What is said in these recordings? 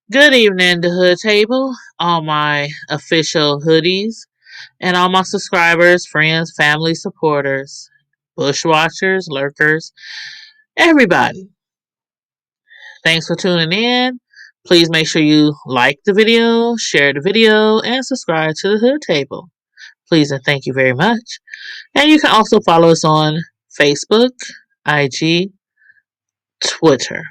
Good evening, the Hood Table, all my official hoodies, and all my subscribers, friends, family, supporters, bushwatchers, lurkers, everybody. Thanks for tuning in. Please make sure you like the video, share the video, and subscribe to the Hood Table. Please and thank you very much. And you can also follow us on Facebook, IG, Twitter.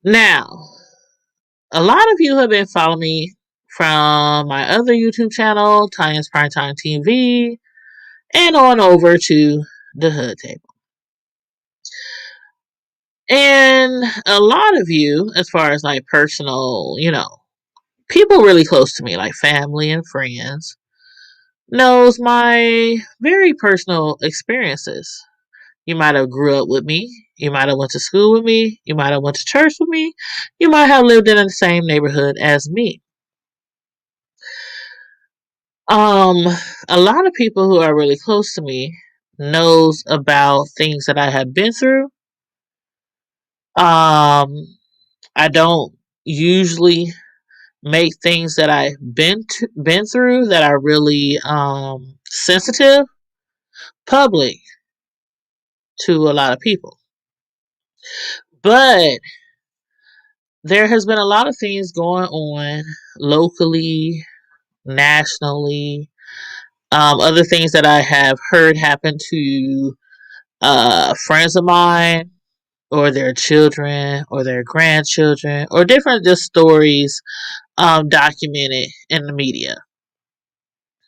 Now, a lot of you have been following me from my other YouTube channel, Tyann's Primetime TV, and on over to the Hood Table. And a lot of you, as far as like personal, people really close to me, like family and friends, knows my very personal experiences. You might have grew up with me. You might have went to school with me. You might have went to church with me. You might have lived in the same neighborhood as me. Um, a lot of people who are really close to me knows about things that I have been through. I don't usually make things that I've been through that are really sensitive public to a lot of people. But there has been a lot of things going on locally, nationally, other things that I have heard happen to friends of mine or their children or their grandchildren or different just stories documented in the media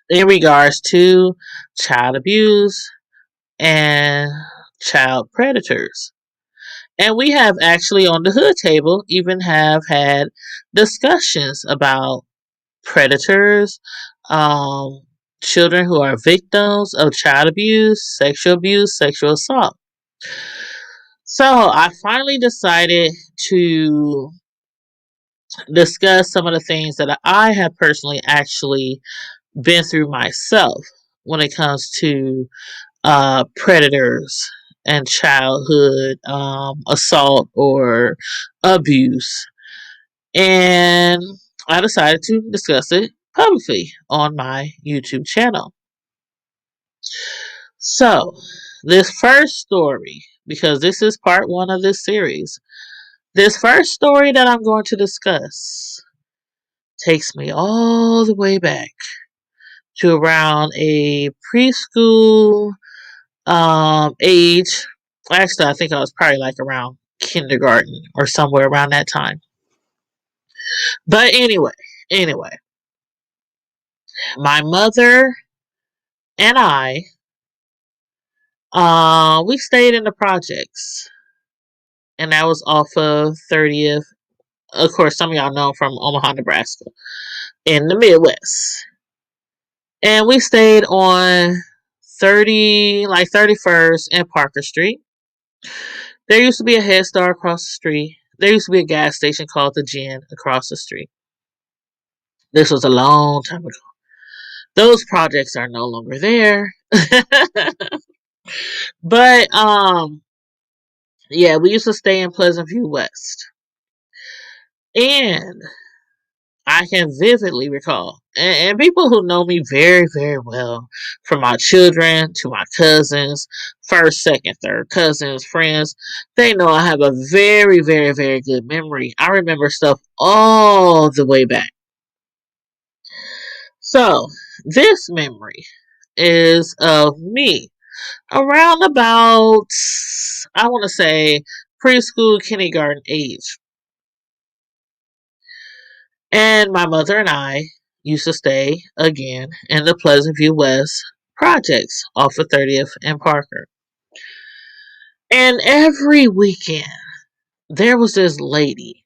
in regards to child abuse and child predators. And we have actually on the Hood Table even have had discussions about predators, um, children who are victims of child abuse, sexual assault. So I finally decided to discuss some of the things that I have personally actually been through myself when it comes to predators and childhood assault or abuse. And I decided to discuss it publicly on my YouTube channel. So, this first story, because this is part one of this series, this first story that I'm going to discuss takes me all the way back to around a preschool age. Actually, I think I was probably like around kindergarten or somewhere around that time. But anyway, my mother and I, we stayed in the projects, and that was off of 30th. Of course, some of y'all know I'm from Omaha, Nebraska, in the Midwest. And we stayed on 31st and Parker Street. There used to be a Head Start across the street. There used to be a gas station called the Gin across the street. This was a long time ago. Those projects are no longer there. But yeah, we used to stay in Pleasant View West. And I can vividly recall, and people who know me very, very well, from my children to my cousins, first, second, third cousins, friends, they know I have a very, very, very good memory. I remember stuff all the way back. So, this memory is of me around about, I want to say, preschool, kindergarten age. And my mother and I used to stay again in the Pleasant View West projects off of 30th and Parker. And every weekend, there was this lady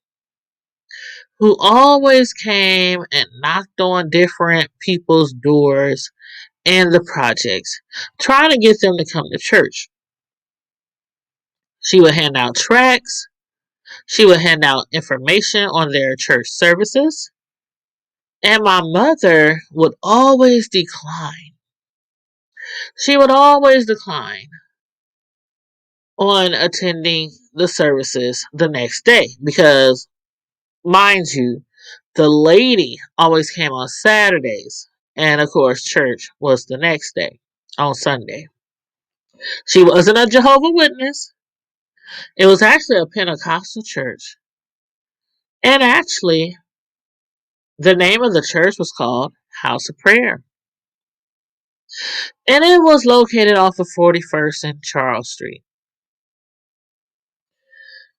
who always came and knocked on different people's doors in the projects, trying to get them to come to church. She would hand out tracts, she would hand out information on their church services, and my mother would always decline. She would always decline on attending the services the next day because Mind you, the lady always came on Saturdays. And of course, church was the next day on Sunday. She wasn't a Jehovah Witness. It was actually a Pentecostal church. And actually, the name of the church was called House of Prayer. And it was located off of 41st and Charles Street.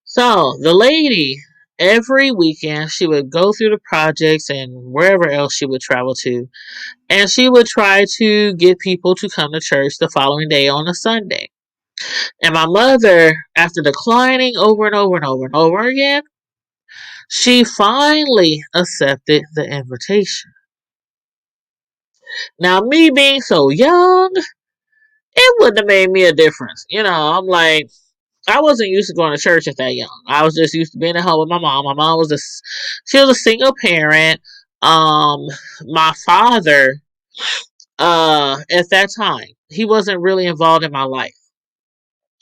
So the lady, every weekend, she would go through the projects and wherever else she would travel to. And she would try to get people to come to church the following day on a Sunday. And my mother, after declining over and over and over and over again, she finally accepted the invitation. Now, me being so young, it wouldn't have made me a difference. I'm like, I wasn't used to going to church at that young. I was just used to being at home with my mom. My mom was she was a single parent. Um, my father, at that time, he wasn't really involved in my life.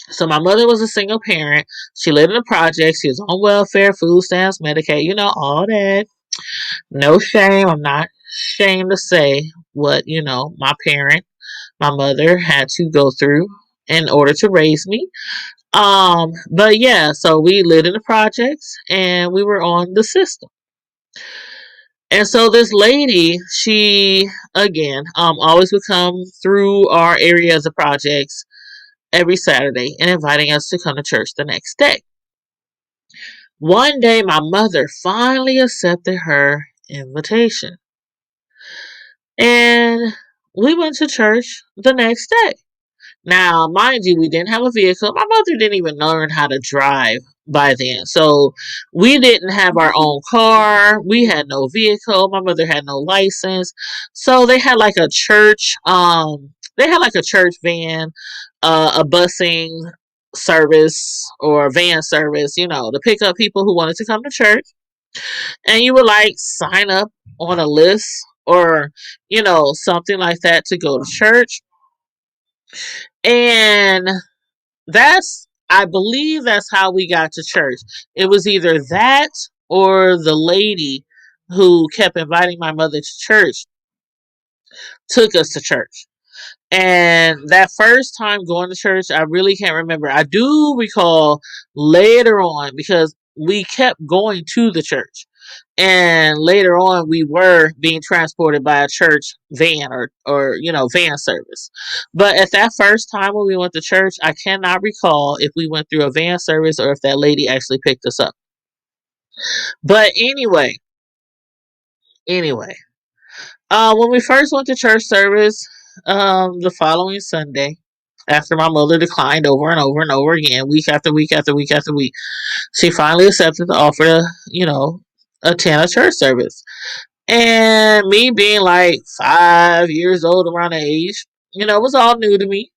So my mother was a single parent. She lived in the projects. She was on welfare, food stamps, Medicaid, all that. No shame. I'm not ashamed to say what, my mother had to go through in order to raise me. But yeah, so we lived in the projects and we were on the system. And so this lady, she again, always would come through our area of the projects every Saturday and inviting us to come to church the next day. One day, my mother finally accepted her invitation. And we went to church the next day. Now, mind you, we didn't have a vehicle. My mother didn't even learn how to drive by then. So we didn't have our own car. We had no vehicle. My mother had no license. So they had like a church, van, a busing service or a van service, to pick up people who wanted to come to church. And you would like sign up on a list or, something like that to go to church. And I believe that's how we got to church. It was either that or the lady who kept inviting my mother to church took us to church. And that first time going to church, I really can't remember. I do recall later on because we kept going to the church. And later on, we were being transported by a church van or van service. But at that first time when we went to church, I cannot recall if we went through a van service or if that lady actually picked us up. But anyway, when we first went to church service, the following Sunday, after my mother declined over and over and over again, week after week after week after week, she finally accepted the offer to, attend a church service. And me being like 5 years old around the age, it was all new to me.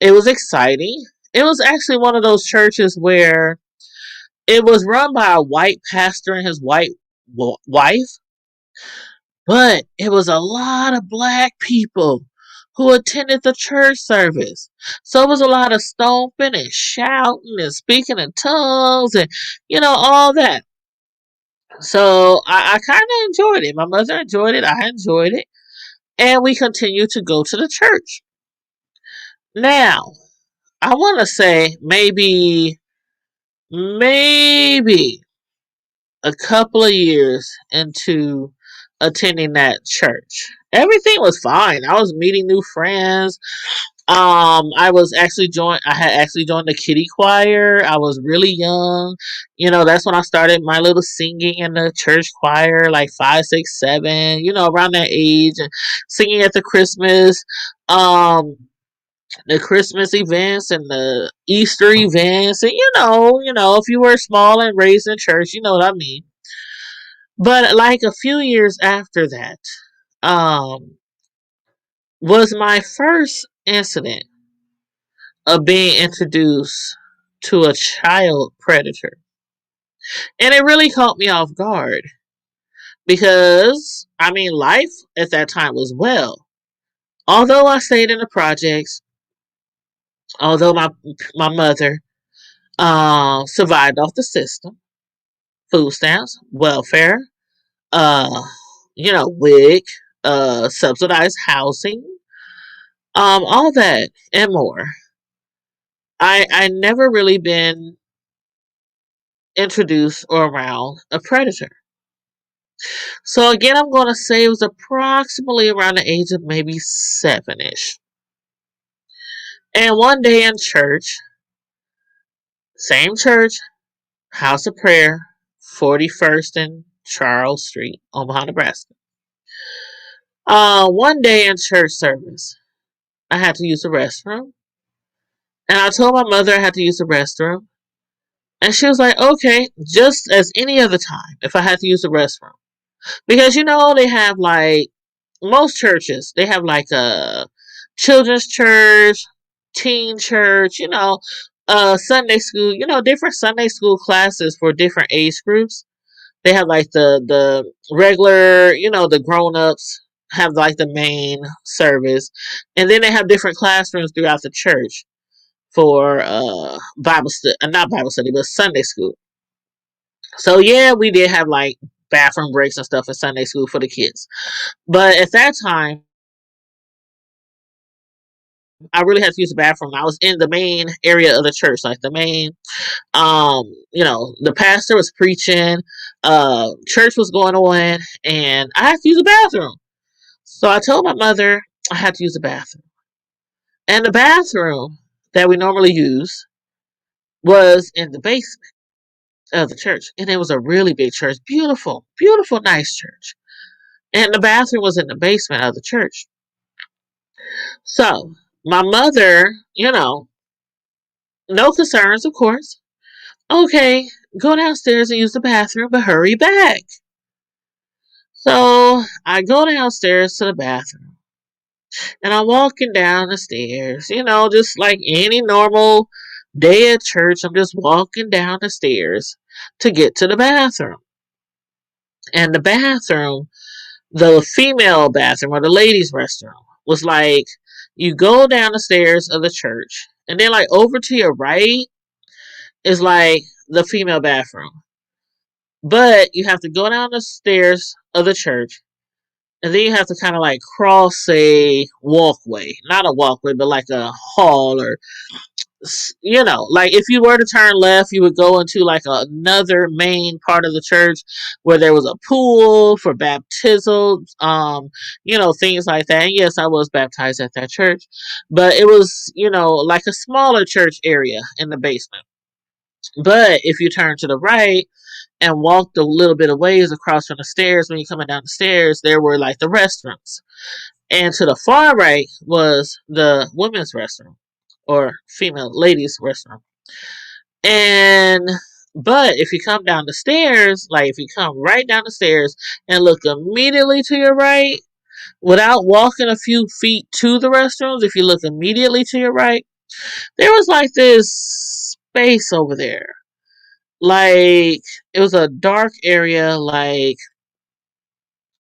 It was exciting. It was actually one of those churches where it was run by a white pastor and his white wife, but it was a lot of black people who attended the church service. So it was a lot of stomping and shouting and speaking in tongues and, all that. So I kind of enjoyed it. My mother enjoyed it. I enjoyed it. And we continued to go to the church. Now, I want to say maybe a couple of years into attending that church. Everything was fine. I was meeting new friends. I had actually joined the kiddie choir. I was really young. That's when I started my little singing in the church choir, like 5, 6, 7, around that age, and singing at the Christmas events and the Easter events, and if you were small and raised in church, you know what I mean. But like a few years after that, um, was my first incident of being introduced to a child predator. And it really caught me off guard because, life at that time was well. Although I stayed in the projects, although my mother survived off the system, food stamps, welfare, uh, WIC, subsidized housing, all that and more. I never really been introduced or around a predator. So again, I'm going to say it was approximately around the age of maybe 7-ish. And one day in church, same church, House of Prayer, 41st and Charles Street, Omaha, Nebraska. One day in church service, I had to use the restroom. And I told my mother I had to use the restroom. And she was like, okay, just as any other time, if I had to use the restroom. Because, they have like, most churches, they have like a children's church, teen church, Sunday school, different Sunday school classes for different age groups. They have like the regular, the grown ups have like the main service, and then they have different classrooms throughout the church for Bible study, not Bible study, but Sunday school. So yeah, we did have like bathroom breaks and stuff in Sunday school for the kids, but at that time, I really had to use the bathroom. I was in the main area of the church, like the main the pastor was preaching, church was going on, and I had to use the bathroom. So I told my mother I had to use the bathroom. And the bathroom that we normally use was in the basement of the church. And it was a really big church. Beautiful, beautiful, nice church. And the bathroom was in the basement of the church. So my mother, no concerns, of course. Okay, go downstairs and use the bathroom, but hurry back. So I go downstairs to the bathroom and I'm walking down the stairs, just like any normal day at church. I'm just walking down the stairs to get to the bathroom. And the bathroom, the female bathroom or the ladies' restroom, was like you go down the stairs of the church and then like over to your right is like the female bathroom. But you have to go down the stairs of the church and then you have to kind of like cross a walkway, not a walkway, but like a hall or like if you were to turn left, you would go into like another main part of the church where there was a pool for baptisms, things like that. And yes, I was baptized at that church, but it was, like a smaller church area in the basement. But if you turn to the right and walked a little bit of ways across from the stairs, when you're coming down the stairs, there were like the restrooms. And to the far right was the women's restroom or female ladies' restroom. And but if you come down the stairs, like if you come right down the stairs and look immediately to your right, without walking a few feet to the restrooms, if you look immediately to your right, there was like this space over there. Like it was a dark area, like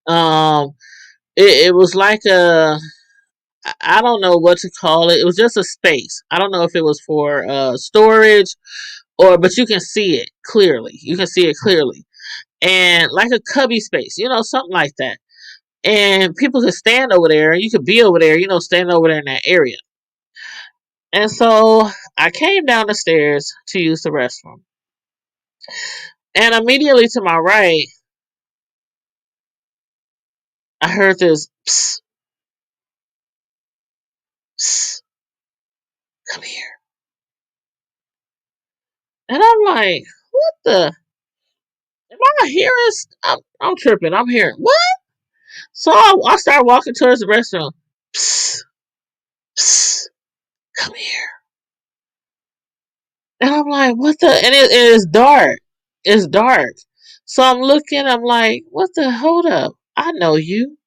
um it was like I don't know what to call it. It was just a space. I don't know if it was for storage but you can see it clearly. You can see it clearly. And like a cubby space, something like that. And people could stand over there. You could be over there, stand over there in that area. And so I came down the stairs to use the restroom. And immediately to my right, I heard this psst, psst, come here. And I'm like, what the? Am I hearing? I'm tripping. I'm hearing, what? So I start walking towards the restroom. Psst, psst, come here. And I'm like, what the? And it is dark. It's dark. So I'm looking, I'm like, what the? Hold up. I know you.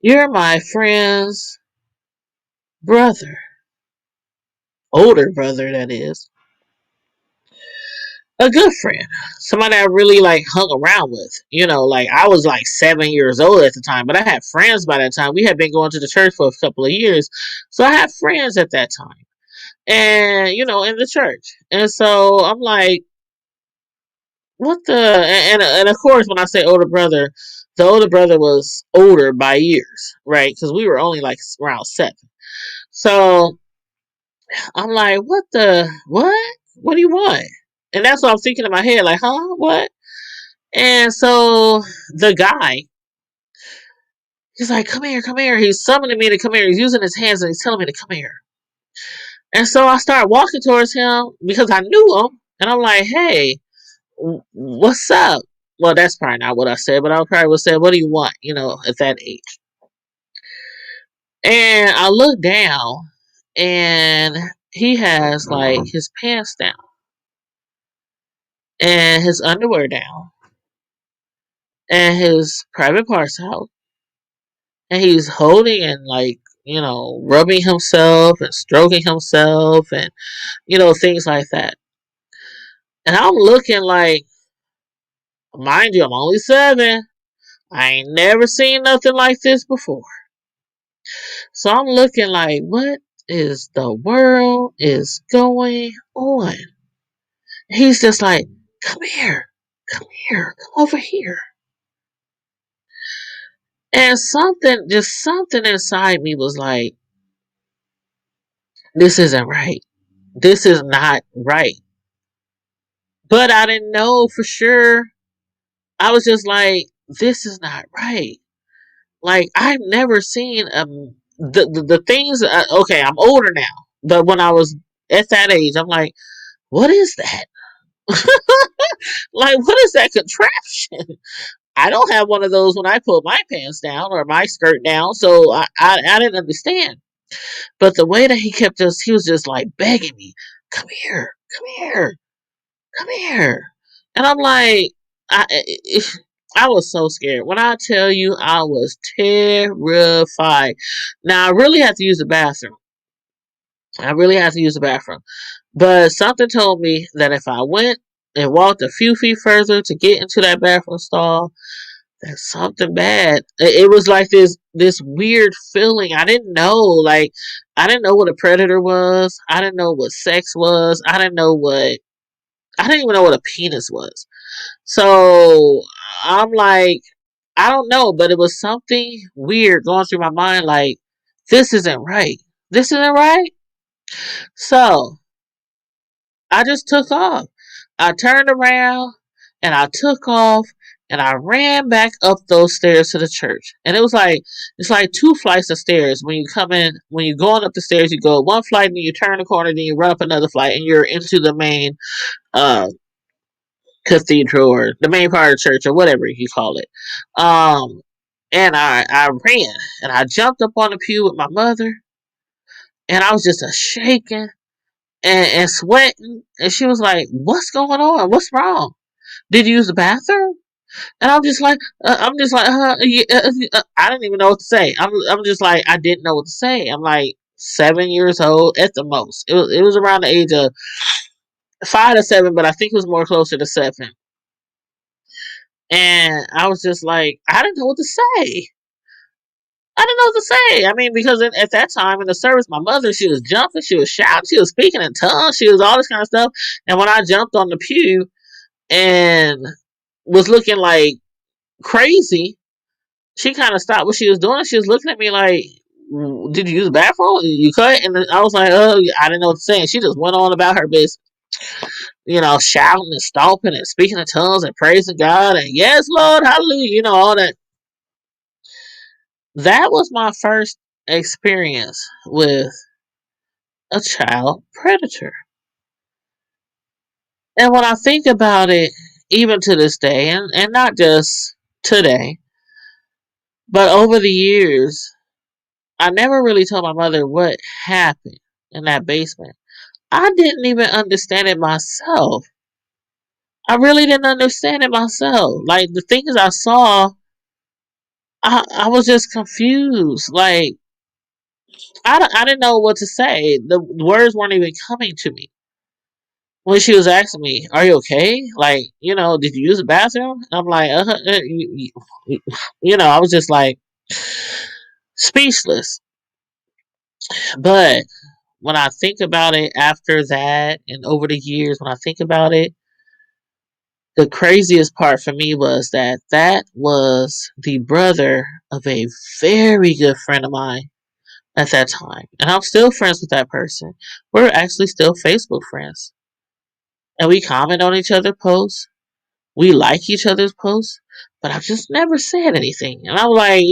You're my friend's brother. Older brother, that is. A good friend. Somebody I really like hung around with. Like I was like 7 years old at the time, but I had friends by that time. We had been going to the church for a couple of years. So I had friends at that time. And, in the church. And so I'm like, what the, and of course, when I say older brother, the older brother was older by years, right? Because we were only like around 7. So I'm like, what the, what do you want? And that's what I'm thinking in my head, like, huh, what? And so the guy, he's like, come here, come here. He's summoning me to come here. He's using his hands and he's telling me to come here. And so I started walking towards him because I knew him. And I'm like, hey, what's up? Well, that's probably not what I said, but I probably would say, what do you want, at that age? And I look down and he has like his pants down and his underwear down and his private parts out. And he's holding and like, rubbing himself and stroking himself and, things like that. And I'm looking like, mind you, I'm only 7. I ain't never seen nothing like this before. So I'm looking like, what is the world is going on? He's just like, come here, come here, come over here. And something inside me was like, this isn't right. This is not right. But I didn't know for sure. I was just like, this is not right. Like, I've never seen the things. Okay, I'm older now, but when I was at that age, I'm like, what is that? Like, what is that contraption? I don't have one of those when I pull my pants down or my skirt down, so I didn't understand. But the way that he was just like begging me, come here, come here, come here. And I'm like, I, I was so scared. When I tell you, I was terrified. Now, I really had to use the bathroom. I really had to use the bathroom. But something told me that if I went and walked a few feet further to get into that bathroom stall, there's something bad. It was like this weird feeling. I didn't know. Like, I didn't know what a predator was. I didn't know what sex was. I didn't even know what a penis was. So I'm like, I don't know, but it was something weird going through my mind. Like, this isn't right. This isn't right. So I just took off. I turned around and I took off and I ran back up those stairs to the church. And it's like 2 flights of stairs. When you're going up the stairs, you go one flight and then you turn the corner, then you run up another flight and you're into the main uh cathedral or the main part of the church or whatever you call it. Um and I ran and I jumped up on the pew with my mother and I was just a shaking and sweating. And she was like, "What's going on? What's wrong? Did you use the bathroom?" And I'm just like, yeah, I didn't even know what to say. I'm just like, I didn't know what to say. I'm like 7 years old at the most. It was around the age of 5 to 7, but I think it was more closer to 7. And I was just like, I didn't know what to say. I didn't know what to say. I mean, because at that time in the service, my mother, she was jumping, she was shouting, she was speaking in tongues, she was all this kind of stuff. And when I jumped on the pew and was looking like crazy, she kind of stopped what she was doing. She was looking at me like, "Did you use the bathroom? You cut?" And I was like, "Oh, I didn't know what to say." And she just went on about her business, shouting and stomping and speaking in tongues and praising God and yes, Lord, hallelujah, all that. That was my first experience with a child predator. And when I think about it, even to this day, and not just today, but over the years, I never really told my mother what happened in that basement. I didn't even understand it myself. I really didn't understand it myself. Like the things I saw, I was just confused. Like I didn't know what to say. The words weren't even coming to me. When she was asking me, "Are you okay? Like, did you use the bathroom?" I'm like, I was just like speechless. But when I think about it after that and over the years, when I think about it, The craziest part for me was that that was the brother of a very good friend of mine at that time. And I'm still friends with that person. We're actually still Facebook friends. And we comment on each other's posts. We like each other's posts. But I've just never said anything. And I'm like,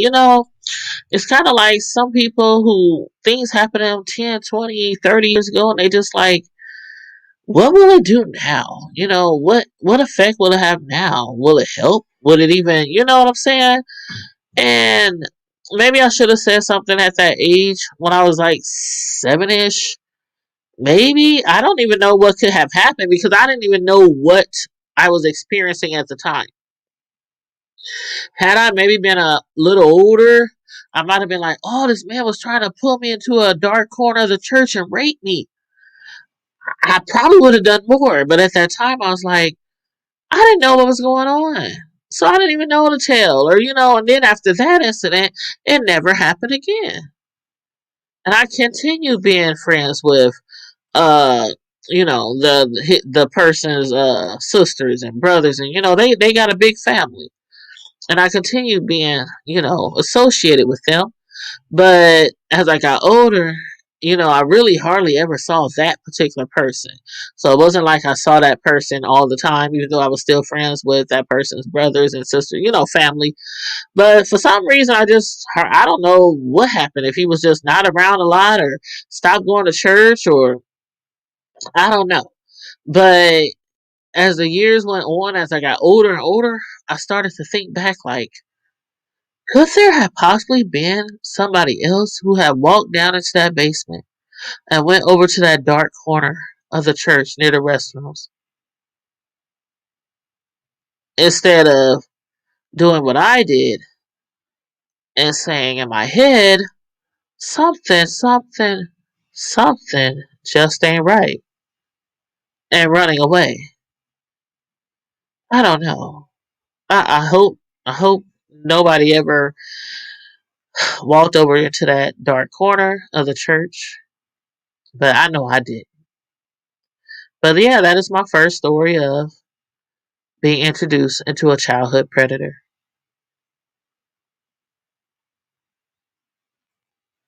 it's kind of like some people who things happen to them 10, 20, 30 years ago, and they just like, what will it do now? What effect will it have now? Will it help? Will it even, you know what I'm saying? And maybe I should have said something at that age when I was like 7-ish. Maybe. I don't even know what could have happened because I didn't even know what I was experiencing at the time. Had I maybe been a little older, I might have been like, oh, this man was trying to pull me into a dark corner of the church and rape me. I probably would have done more. But at that time, I was like, I didn't know what was going on. So I didn't even know to tell. And then after that incident, it never happened again. And I continued being friends with uh the person's sisters and brothers, and they got a big family. And I continued being, associated with them. But as I got older, I really hardly ever saw that particular person. So it wasn't like I saw that person all the time, even though I was still friends with that person's brothers and sisters, family. But for some reason, I don't know what happened. If he was just not around a lot or stopped going to church, or I don't know. But as the years went on, as I got older and older, I started to think back like, could there have possibly been somebody else who had walked down into that basement and went over to that dark corner of the church near the restrooms instead of doing what I did and saying in my head, something, something, something just ain't right, and running away? I don't know. I hope nobody ever walked over into that dark corner of the church, but I know I did. But yeah, that is my first story of being introduced into a childhood predator.